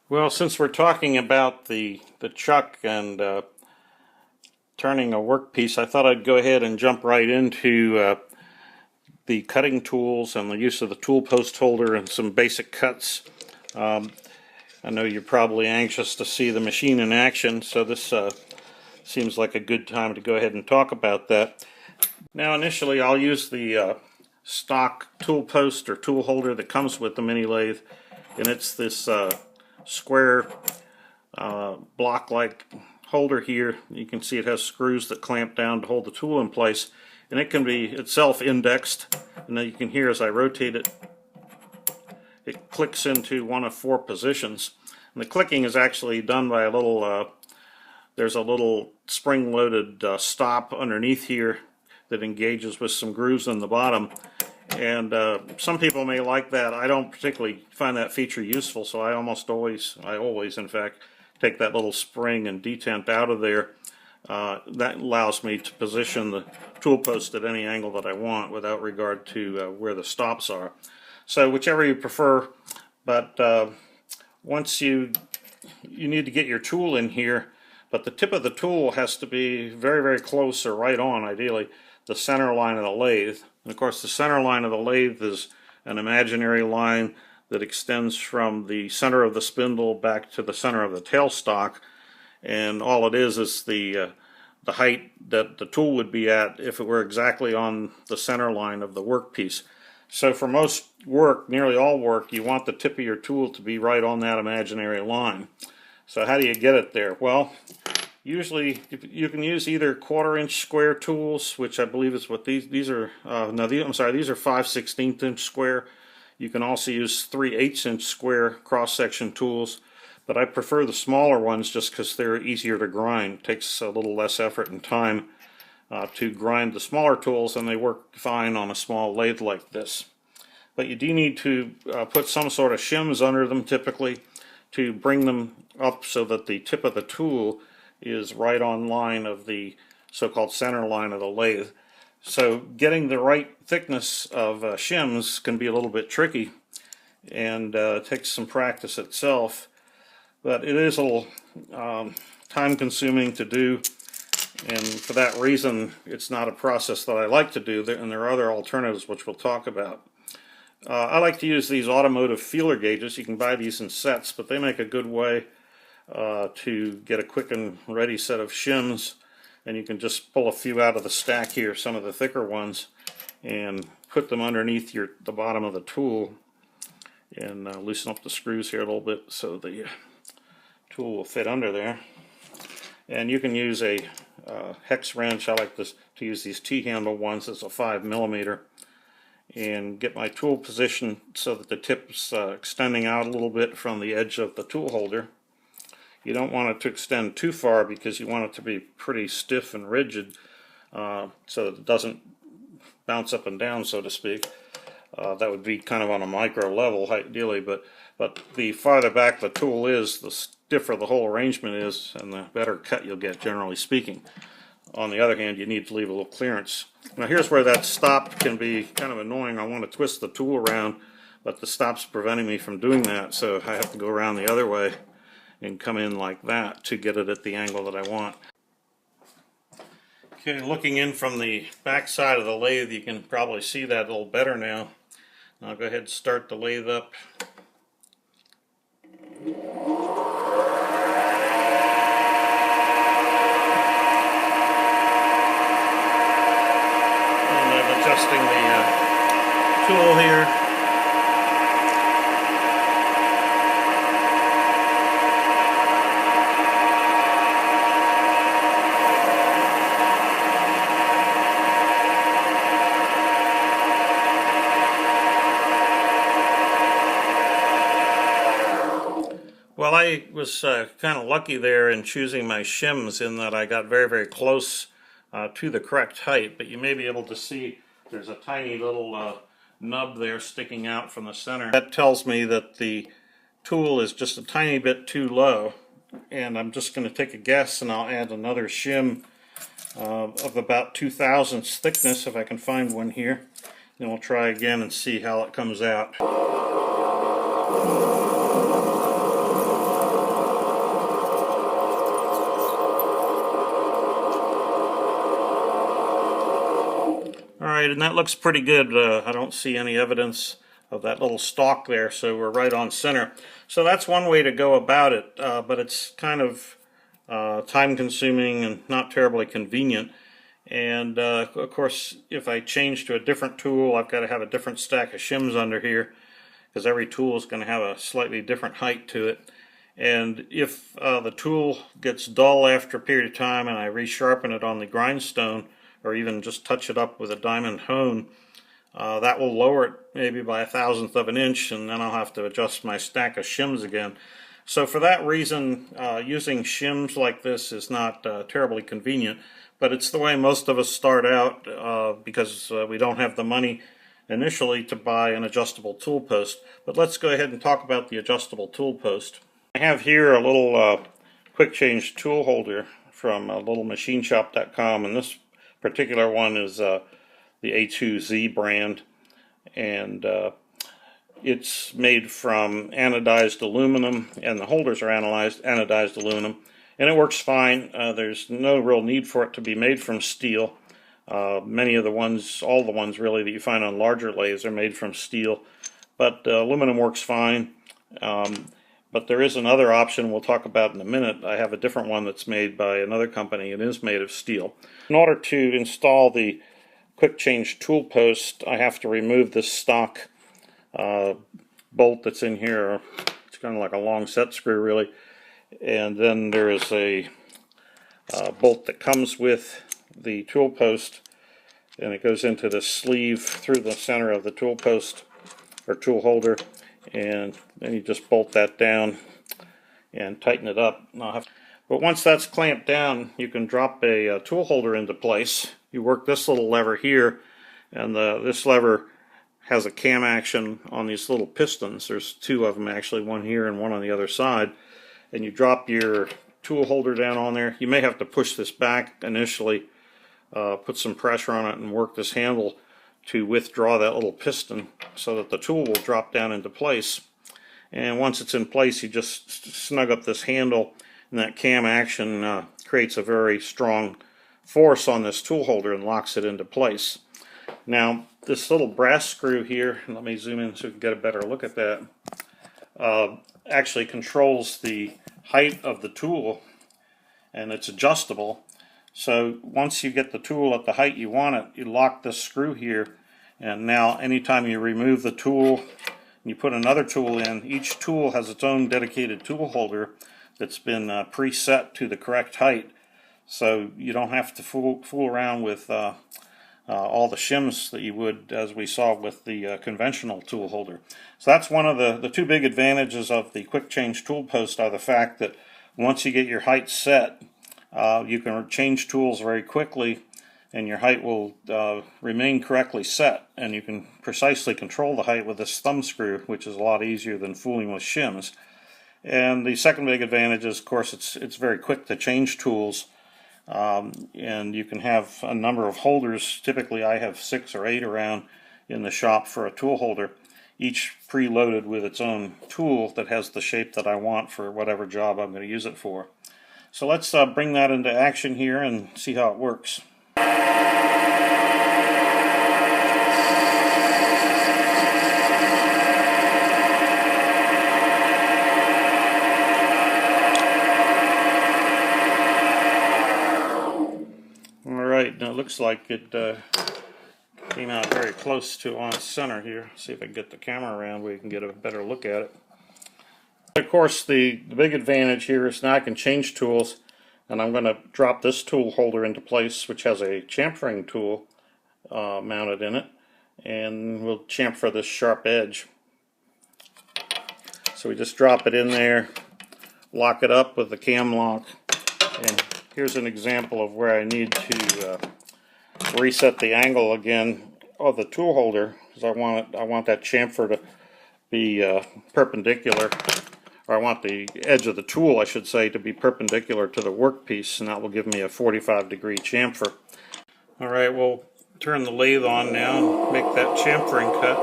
Well, since we're talking about the chuck and turning a workpiece, I thought I'd go ahead and jump right into the cutting tools and the use of the tool post holder and some basic cuts. I know you're probably anxious to see the machine in action, so this seems like a good time to go ahead and talk about that. Now initially I'll use the stock tool post or tool holder that comes with the mini lathe, and it's this square block-like holder here. You can see it has screws that clamp down to hold the tool in place, and it can be itself indexed, and then you can hear as I rotate it, it clicks into one of 4 positions. And the clicking is actually done by a little there's a little spring-loaded stop underneath here that engages with some grooves in the bottom, and some people may like that. I don't particularly find that feature useful, so I always in fact take that little spring and detent out of there. That allows me to position the tool post at any angle that I want without regard to where the stops are. So whichever you prefer, but once you need to get your tool in here, but the tip of the tool has to be very, very close or right on, ideally, the center line of the lathe. And of course the center line of the lathe is an imaginary line that extends from the center of the spindle back to the center of the tailstock, and all it is the height that the tool would be at if it were exactly on the center line of the workpiece. So for most work, nearly all work, you want the tip of your tool to be right on that imaginary line. So how do you get it there? Well, usually you can use either 1/4-inch square tools, which I believe is what these are. These are 5/16 inch square. You can also use 3/8 square cross-section tools, but I prefer the smaller ones just because they're easier to grind. It takes a little less effort and time to grind the smaller tools, and they work fine on a small lathe like this. But you do need to put some sort of shims under them typically to bring them up so that the tip of the tool is right on line of the so-called center line of the lathe. So getting the right thickness of shims can be a little bit tricky, and it takes some practice itself, but it is a little time consuming to do, and for that reason it's not a process that I like to do, and there are other alternatives which we'll talk about. I like to use these automotive feeler gauges. You can buy these in sets, but they make a good way to get a quick and ready set of shims, and you can just pull a few out of the stack here, some of the thicker ones, and put them underneath the bottom of the tool, and loosen up the screws here a little bit so the tool will fit under there. And you can use a hex wrench. I like to use these T-handle ones. It's a 5mm, and get my tool positioned so that the tip's extending out a little bit from the edge of the tool holder. You don't want it to extend too far because you want it to be pretty stiff and rigid so that it doesn't bounce up and down, so to speak. That would be kind of on a micro level ideally, but the farther back the tool is, the stiffer the whole arrangement is, and the better cut you'll get, generally speaking. On the other hand, you need to leave a little clearance. Now here's where that stop can be kind of annoying. I want to twist the tool around, but the stop's preventing me from doing that, so I have to go around the other way and come in like that to get it at the angle that I want. Okay, looking in from the back side of the lathe, you can probably see that a little better now. I'll go ahead and start the lathe up. Adjusting the tool here. Well, I was kind of lucky there in choosing my shims in that I got very, very close to the correct height, but you may be able to see there's a tiny little nub there sticking out from the center. That tells me that the tool is just a tiny bit too low, and I'm just going to take a guess and I'll add another shim of about 2/1000 thickness if I can find one here. Then we'll try again and see how it comes out. Alright, and that looks pretty good. I don't see any evidence of that little stalk there, so we're right on center. So that's one way to go about it, but it's kind of time consuming and not terribly convenient. And of course, if I change to a different tool, I've got to have a different stack of shims under here, because every tool is going to have a slightly different height to it. And if the tool gets dull after a period of time and I resharpen it on the grindstone, or even just touch it up with a diamond hone, that will lower it maybe by 1/1000th of an inch, and then I'll have to adjust my stack of shims again. So for that reason, using shims like this is not terribly convenient, but it's the way most of us start out because we don't have the money initially to buy an adjustable tool post. But let's go ahead and talk about the adjustable tool post. I have here a little quick change tool holder from LittleMachineShop.com, and this particular one is the A2Z brand, and it's made from anodized aluminum, and the holders are anodized aluminum, and it works fine. There's no real need for it to be made from steel. Many of the ones, all the ones really that you find on larger lathes are made from steel, but aluminum works fine. But there is another option we'll talk about in a minute. I have a different one that's made by another company and is made of steel. In order to install the quick change tool post, I have to remove this stock bolt that's in here. It's kind of like a long set screw really. And then there is a bolt that comes with the tool post, and it goes into the sleeve through the center of the tool post or tool holder, and then you just bolt that down and tighten it up. But once that's clamped down, you can drop a tool holder into place. You work this little lever here, and this lever has a cam action on these little pistons. There's two of them actually, one here and one on the other side. And you drop your tool holder down on there. You may have to push this back initially, put some pressure on it and work this handle to withdraw that little piston so that the tool will drop down into place. And once it's in place, you just snug up this handle, and that cam action creates a very strong force on this tool holder and locks it into place. Now this little brass screw here, let me zoom in so you can get a better look at that, actually controls the height of the tool, and it's adjustable. So once you get the tool at the height you want it, you lock this screw here, and now anytime you remove the tool and you put another tool in, each tool has its own dedicated tool holder that's been preset to the correct height, so you don't have to fool around with all the shims that you would, as we saw with the conventional tool holder. So that's one of the two big advantages of the quick change tool post, are the fact that once you get your height set, you can change tools very quickly, and your height will remain correctly set, and you can precisely control the height with this thumb screw, which is a lot easier than fooling with shims. And the second big advantage is, of course, it's very quick to change tools, and you can have a number of holders. Typically I have 6 or 8 around in the shop for a tool holder, each preloaded with its own tool that has the shape that I want for whatever job I'm going to use it for. So let's bring that into action here and see how it works. Alright, now it looks like it came out very close to on center here. See if I can get the camera around where you can get a better look at it. Of course, the big advantage here is now I can change tools, and I'm going to drop this tool holder into place, which has a chamfering tool mounted in it, and we'll chamfer this sharp edge. So we just drop it in there, lock it up with the cam lock, and here's an example of where I need to reset the angle again of the tool holder, because I want that chamfer to be perpendicular, or I want the edge of the tool, I should say, to be perpendicular to the workpiece, and that will give me a 45-degree chamfer. Alright, we'll turn the lathe on now and make that chamfering cut.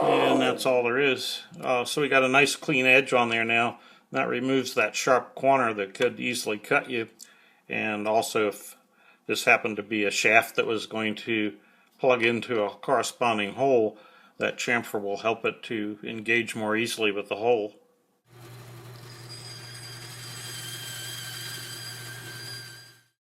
And that's all there is. So we got a nice clean edge on there now. That removes that sharp corner that could easily cut you. And also, if this happened to be a shaft that was going to plug into a corresponding hole, that chamfer will help it to engage more easily with the hole.